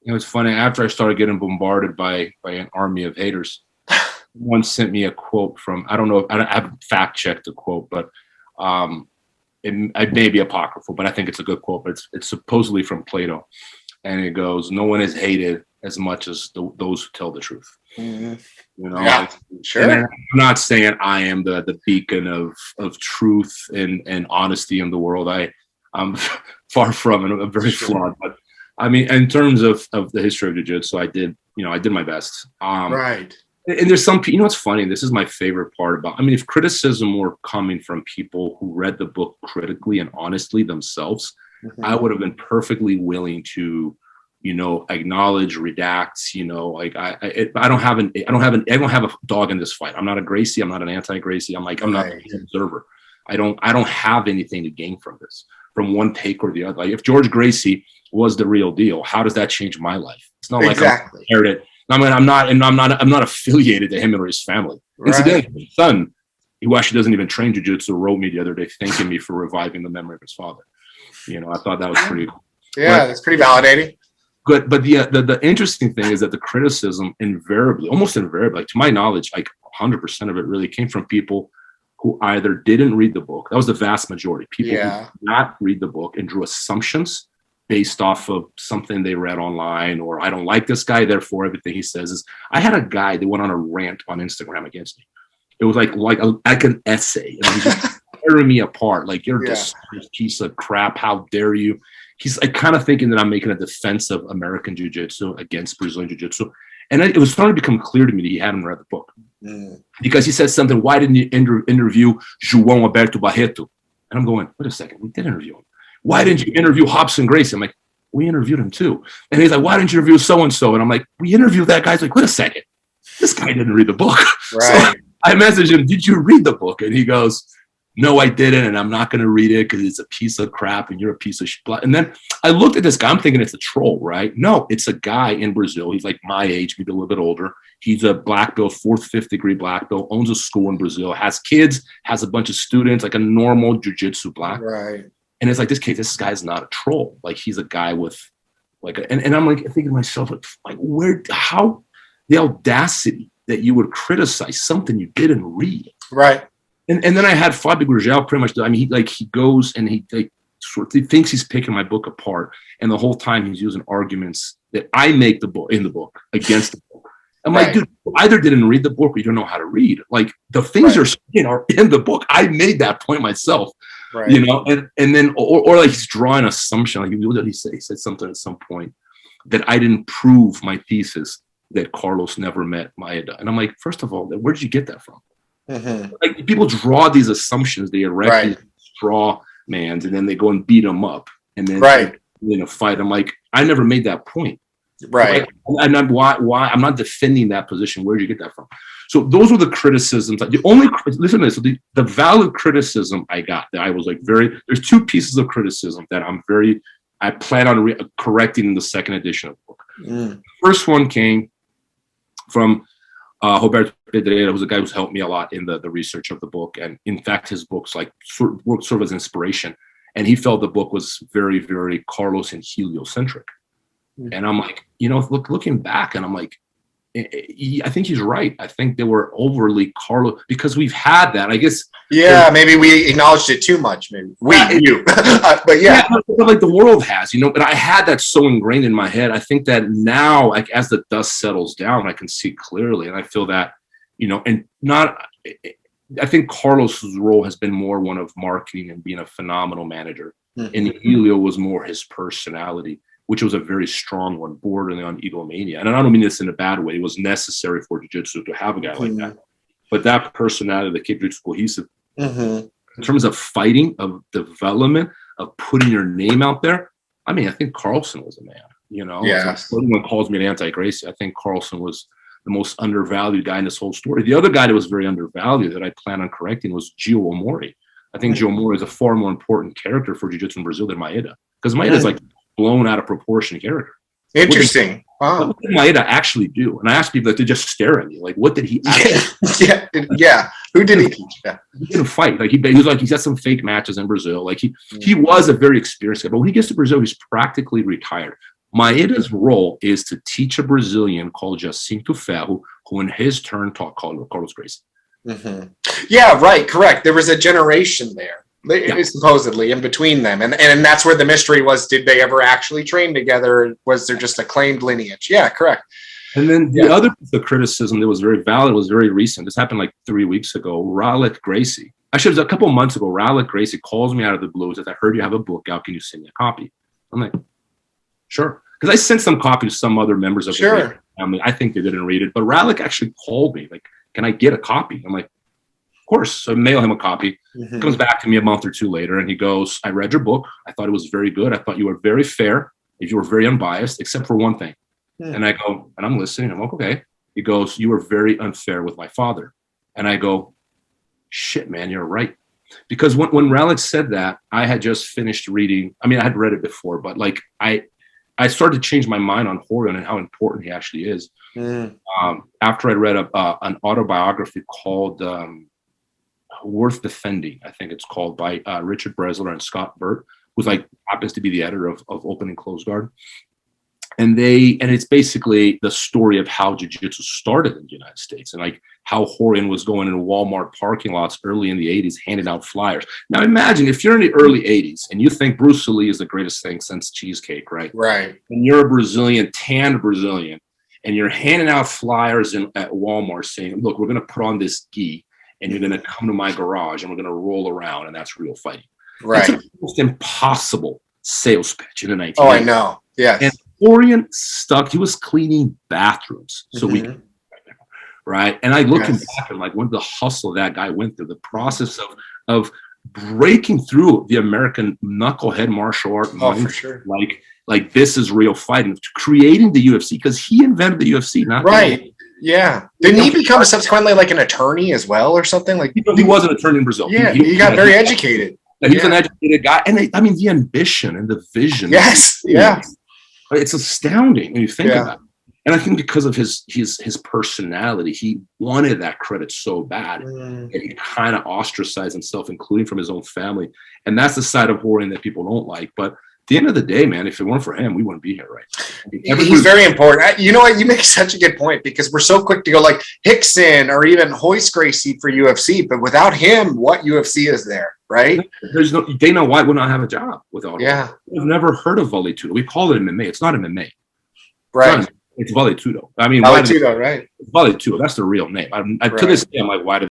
It was funny. After I started getting bombarded by an army of haters, one sent me a quote from, I don't know, I haven't fact checked the quote, but it may be apocryphal, but I think it's a good quote. But it's supposedly from Plato, and it goes, "No one is hated as much as those who tell the truth." Mm-hmm. You know, yeah, sure. I'm not saying I am the beacon of truth and honesty in the world. I'm far from it. I'm very flawed, but I mean, in terms of the history of jiu-jitsu, I did my best. Right. And there's some, what's funny? This is my favorite part about, I mean, if criticism were coming from people who read the book critically and honestly themselves, mm-hmm. I would have been perfectly willing to, acknowledge, redact, like I don't have a dog in this fight. I'm not a Gracie. I'm not an anti-Gracie. I'm not an observer. I don't have anything to gain from this, from one take or the other. Like if George Gracie was the real deal, how does that change my life? It's not like I inherited. I mean, I'm not affiliated to him or his family. Right. Incidentally, his son, who actually doesn't even train jiu-jitsu, wrote me the other day thanking me for reviving the memory of his father. I thought that was pretty cool. Yeah, that's pretty validating. Good, but the interesting thing is that the criticism almost invariably, to my knowledge, like 100% of it really came from people who either didn't read the book. That was the vast majority. People who did not read the book and drew assumptions based off of something they read online, or I don't like this guy, therefore everything he says is. I had a guy that went on a rant on Instagram against me. It was like an essay. He's just tearing me apart. Like, you're just this piece of crap. How dare you? He's like kind of thinking that I'm making a defense of American Jiu-Jitsu against Brazilian Jiu-Jitsu. And it was starting to become clear to me that he hadn't read the book. Because he said something, why didn't you interview João Alberto Barreto? And I'm going, wait a second, we did interview him. Why didn't you interview Robson Gracie? I'm like, we interviewed him too. And he's like, why didn't you interview so-and-so? And I'm like, we interviewed that guy. He's like, wait a second, this guy didn't read the book. Right. So I messaged him, did you read the book? And he goes, no, I didn't. And I'm not going to read it because it's a piece of crap and you're a piece of shit. And then I looked at this guy. I'm thinking it's a troll, right? No, it's a guy in Brazil. He's like my age, maybe a little bit older. He's a black belt, 4th, 5th degree black belt, owns a school in Brazil, has kids, has a bunch of students, like a normal jiu-jitsu black. Right. And it's like, this guy's not a troll. Like, he's a guy with like, and I'm like thinking to myself, how the audacity that you would criticize something you didn't read. Right. And then I had Fabio Gurgel pretty much. I mean, he goes and he thinks he's picking my book apart, and the whole time he's using arguments that I make in the book against the book. I'm like, dude, you either didn't read the book or you don't know how to read. Like, the things you're saying are in the book. I made that point myself. Right. And then or like he's drawing assumption. Like, what did he say? He said something at some point that I didn't prove my thesis that Carlos never met Maeda. And I'm like, first of all, where did you get that from? Mm-hmm. Like, people draw these assumptions, they erect these straw mans, and then they go and beat them up, and then in a fight. I'm like, I never made that point. Right. Like, and why I'm not defending that position. Where did you get that from? So those were the criticisms. Listen to this. So the valid criticism I got, that I was like there's 2 pieces of criticism that I plan on correcting in the second edition of the book. The first one came from Roberto Pedreira, who's a guy who's helped me a lot in the research of the book. And in fact, his books worked sort of as inspiration. And he felt the book was very, very Carlos and heliocentric. And I'm like, looking back, and I'm like, I think he's right. I think they were overly Carlos, because we've had that, I guess. Yeah, maybe we acknowledged it too much. Maybe you, but yeah, like the world has, But I had that so ingrained in my head. I think that now, like, as the dust settles down, I can see clearly, and I feel that, and not. I think Carlos's role has been more one of marketing and being a phenomenal manager, and Helio was more his personality, which was a very strong one, bordering on egomania. And I don't mean this in a bad way. It was necessary for jiu-jitsu to have a guy like that. But that personality that kept jiu-jitsu cohesive, in terms of fighting, of development, of putting your name out there, I mean, I think Carlson was a man, Yeah. So everyone calls me an anti-Gracie. I think Carlson was the most undervalued guy in this whole story. The other guy that was very undervalued that I plan on correcting was Gio Omori. I think Gio Omori is a far more important character for jiu-jitsu in Brazil than Maeda. Because Maeda is like blown out of proportion character. Interesting. What did Maeda actually do? And I asked people that they just stare at me. Like, what did he actually Yeah. Who did he teach? Yeah. He didn't fight. Like, he was like, he's got some fake matches in Brazil. Like, he was a very experienced guy. But when he gets to Brazil, he's practically retired. Maeda's role is to teach a Brazilian called Jacinto Ferro, who in his turn taught Carlos Gracie. Yeah, right, correct. There was a generation there, supposedly, in between them. And that's where the mystery was, did they ever actually train together? Was there just a claimed lineage? Yeah, correct. And then the other piece of criticism that was very valid was very recent. This happened like 3 weeks ago. Raleigh Gracie. Actually, it was a couple of months ago. Raleigh Gracie calls me out of the blue and says, I heard you have a book out. Can you send me a copy? I'm like, sure. Because I sent some copies to some other members of the family. I think they didn't read it. But Raleigh actually called me, like, can I get a copy? I'm like, of course. So I mail him a copy. Comes back to me a month or two later, and he goes, I read your book. I thought it was very good. I thought you were very fair. You were very unbiased, except for one thing. And I go, and I'm listening. I'm like, okay. He goes, you were very unfair with my father. And I go, shit, man, you're right. Because when Raleigh said that, I had just finished reading. I mean, I had read it before, but like I started to change my mind on Rorion and how important he actually is. After I read an autobiography called Worth Defending, I think it's called, by Richard Bresler and Scott Burt, who's like happens to be the editor of Open and Closed Guard. And it's basically the story of how jiu-jitsu started in the United States, and like how Rorion was going into Walmart parking lots early in the 80s, handing out flyers. Now imagine if you're in the early 80s and you think Bruce Lee is the greatest thing since cheesecake, right? Right. And you're a Brazilian, tanned Brazilian, and you're handing out flyers at Walmart saying, look, we're going to put on this gi and you're going to come to my garage and we're going to roll around, and that's real fighting. Right. It's the most impossible sales pitch in the 1980s. Oh, I know. Yes. And Rorion stuck. He was cleaning bathrooms, so we, right? And I looking back and like when the hustle that guy went through, the process of breaking through the American knucklehead martial art mind, for sure. Like this is real fighting, creating the UFC, because he invented the UFC, not right. Yeah. Didn't he become subsequently like an attorney as well, or something? Like he was an attorney in Brazil. Yeah, he got very educated. He's an educated guy, and I mean the ambition and the vision. Yes. Yeah. It's astounding when you think about it. And I think because of his personality, he wanted that credit so bad. And he kind of ostracized himself, including from his own family. And that's the side of Rorion that people don't like. But at the end of the day, man, if it weren't for him, we wouldn't be here, right? I mean, he's very important. You know what? You make such a good point, because we're so quick to go like Hickson or even Royce Gracie for UFC. But without him, what UFC is there? Right? There's no Dana White would not have a job without him. Yeah. We've never heard of Vale Tudo. We call it MMA. It's not MMA. Right. It's Vale Tudo. I mean, Vale Tudo, right? It's Vale Tudo. That's the real name. To this day, I'm like, why do